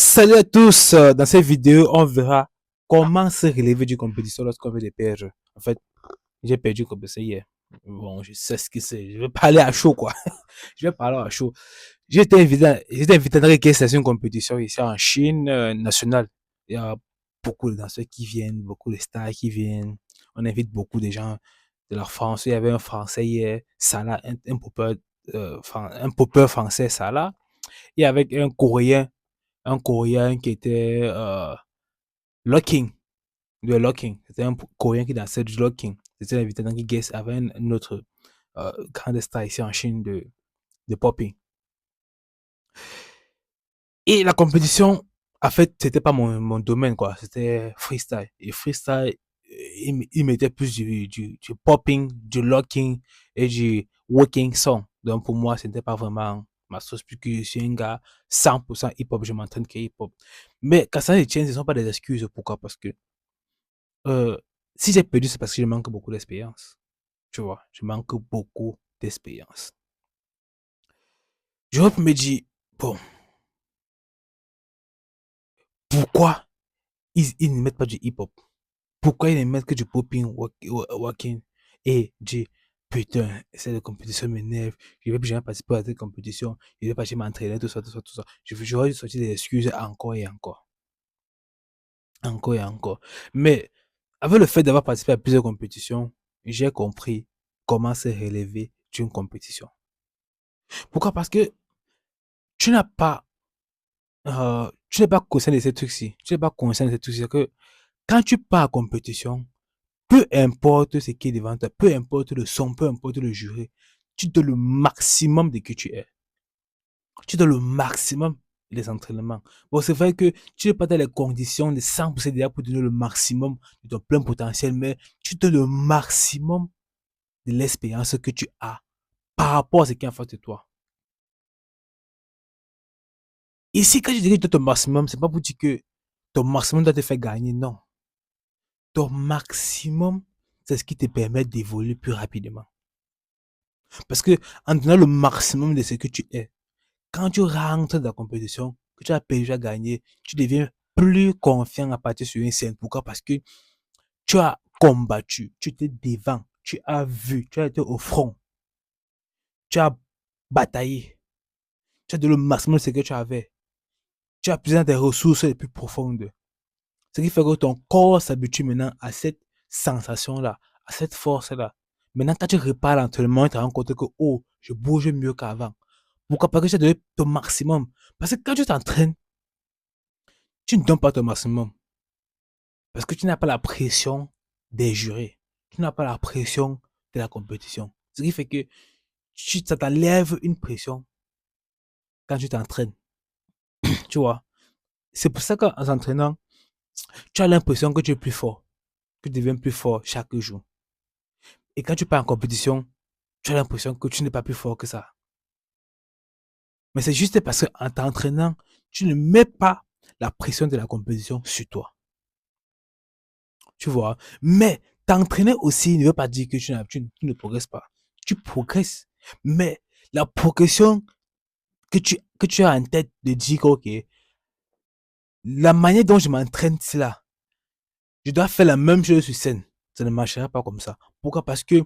Salut à tous, dans cette vidéo, on verra comment se relever d'une compétition lorsqu'on veut les perdre. En fait, j'ai perdu une compétition hier. Bon, je sais ce que c'est. Je vais parler à chaud, quoi. Je vais parler à chaud. J'étais invité dans une compétition ici en Chine nationale. Il y a beaucoup de danseurs qui viennent, beaucoup de stars qui viennent. On invite beaucoup de gens de la France. Il y avait un Français hier, Salah, un popper français, Salah. Et avec un Coréen qui était Locking, de Locking. C'était un Coréen qui dansait du Locking. C'était l'invité dans qui guest avait un autre grand star ici en Chine de popping. Et la compétition, en fait, c'était pas mon domaine, quoi. C'était freestyle. Et freestyle, il mettait plus du popping, du locking et du walking song. Donc, pour moi, ce n'était pas vraiment ma sauce, puisque je suis un gars 100% hip-hop, je m'entraîne que hip-hop. Mais quand ça les tient, ce ne sont pas des excuses. Pourquoi? Parce que euh, si j'ai perdu, c'est parce que je manque beaucoup d'expérience. Tu vois, je manque beaucoup d'expérience. Je me dis, bon, pourquoi ils ne mettent pas du hip-hop? Pourquoi ils ne mettent que du popping, walking et du putain, cette compétition m'énerve, je vais plus jamais participer à cette compétition, je vais pas jamais m'entraîner, tout ça, tout ça, tout ça. J'aurais dû sortir des excuses encore et encore. Encore et encore. Mais avec le fait d'avoir participé à plusieurs compétitions, j'ai compris comment se relever d'une compétition. Pourquoi? Parce que tu n'as pas, tu n'es pas conscient de ces trucs-ci. Tu n'es pas conscient de ces trucs-ci. C'est que quand tu pars à compétition, peu importe ce qui est devant toi, peu importe le son, peu importe le jury, tu donnes le maximum de qui tu es. Tu donnes le maximum des entraînements. Bon, c'est vrai que tu n'es pas dans les conditions de 100% déjà pour donner le maximum de ton plein potentiel, mais tu donnes le maximum de l'expérience que tu as par rapport à ce qui est en face de toi. Ici, quand je dis que tu donnes ton maximum, c'est pas pour dire que ton maximum doit te faire gagner, non. Ton maximum, c'est ce qui te permet d'évoluer plus rapidement. Parce que en donnant le maximum de ce que tu es, quand tu rentres dans la compétition, que tu as déjà gagné, tu deviens plus confiant à partir sur une scène. Pourquoi? Parce que tu as combattu, tu étais devant, tu as vu, tu as été au front, tu as bataillé, tu as donné le maximum de ce que tu avais. Tu as besoin des ressources les plus profondes. Ce qui fait que ton corps s'habitue maintenant à cette sensation-là, à cette force-là. Maintenant, quand tu repars à l'entraînement, tu te rends compte que, oh, je bouge mieux qu'avant. Pourquoi? Parce que tu as donné ton maximum. Parce que quand tu t'entraînes, tu ne donnes pas ton maximum. Parce que tu n'as pas la pression des jurés. Tu n'as pas la pression de la compétition. Ce qui fait que ça t'enlève une pression quand tu t'entraînes. Tu vois? C'est pour ça qu'en s'entraînant, tu as l'impression que tu es plus fort, que tu deviens plus fort chaque jour. Et quand tu pars en compétition, tu as l'impression que tu n'es pas plus fort que ça. Mais c'est juste parce qu'en t'entraînant, tu ne mets pas la pression de la compétition sur toi. Tu vois. Mais t'entraîner aussi ne veut pas dire que tu ne progresses pas. Tu progresses. Mais la progression que tu as en tête de dire que, ok, la manière dont je m'entraîne, c'est là. Je dois faire la même chose sur scène. Ça ne marchera pas comme ça. Pourquoi? Parce que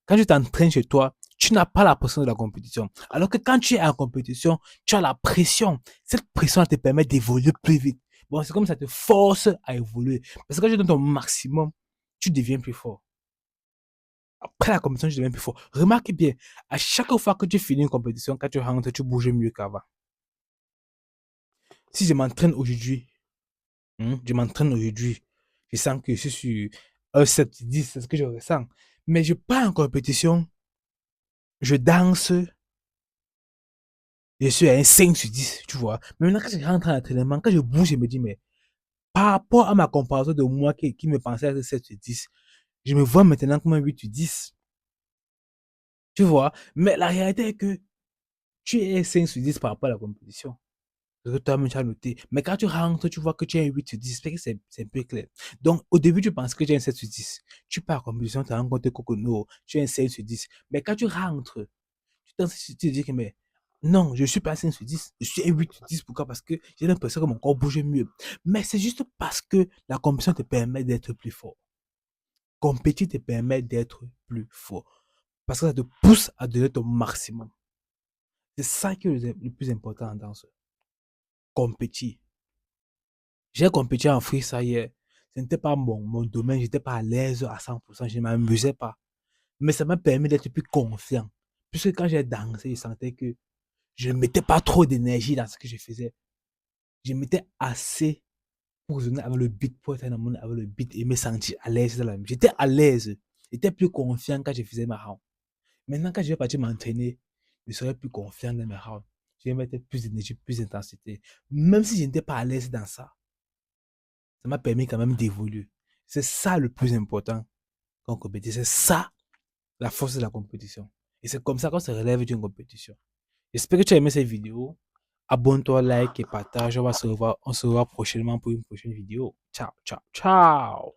quand tu t'entraînes chez toi, tu n'as pas la pression de la compétition. Alors que quand tu es en compétition, tu as la pression. Cette pression te permet d'évoluer plus vite. Bon, c'est comme ça te force à évoluer. Parce que quand tu donnes ton maximum, tu deviens plus fort. Après la compétition, tu deviens plus fort. Remarque bien, à chaque fois que tu finis une compétition, quand tu rentres, tu bouges mieux qu'avant. Si je m'entraîne aujourd'hui, je m'entraîne aujourd'hui, je sens que je suis sur un 7-10, c'est ce que je ressens. Mais je pars en compétition, je danse, je suis à un 5/10, tu vois. Mais maintenant, quand je rentre en entraînement, quand je bouge, je me dis, mais par rapport à ma comparaison de moi qui me pensait être 7/10, je me vois maintenant comme un 8/10, tu vois. Mais la réalité est que tu es 5/10 par rapport à la compétition. Ce que toi-même tu as noté. Mais quand tu rentres, tu vois que tu as un 8/10. C'est un peu clair. Donc, au début, tu penses que tu as un 7/10. Tu pars en compétition, tu as rencontré Coco, no, tu as un 5/10. Mais quand tu rentres, tu te dis que, mais Non, je ne suis pas un 5 sur 10. Je suis un 8 sur 10. Pourquoi? Parce que j'ai l'impression que mon corps bouge mieux. Mais c'est juste parce que la compétition te permet d'être plus fort. Compétir te permet d'être plus fort. Parce que ça te pousse à donner ton maximum. C'est ça qui est le plus important dans ce compétir. J'ai compétit en freestyle hier. Ce n'était pas mon domaine, je n'étais pas à l'aise à 100%, je ne m'amusais pas. Mais ça m'a permis d'être plus confiant. Puisque quand j'ai dansé, je sentais que je ne mettais pas trop d'énergie dans ce que je faisais. Je mettais assez pour donner avec le beat, pour être dans le monde avec le beat et me sentir à l'aise dans la musique. J'étais à l'aise. J'étais plus confiant quand je faisais ma round. Maintenant, quand je vais partir m'entraîner, je serai plus confiant dans mes rounds. Je vais mettre plus d'énergie, plus d'intensité. Même si je n'étais pas à l'aise dans ça, ça m'a permis quand même d'évoluer. C'est ça le plus important quand on compétit. C'est ça la force de la compétition. Et c'est comme ça qu'on se relève d'une compétition. J'espère que tu as aimé cette vidéo. Abonne-toi, like et partage. On se revoit prochainement pour une prochaine vidéo. Ciao, ciao, ciao.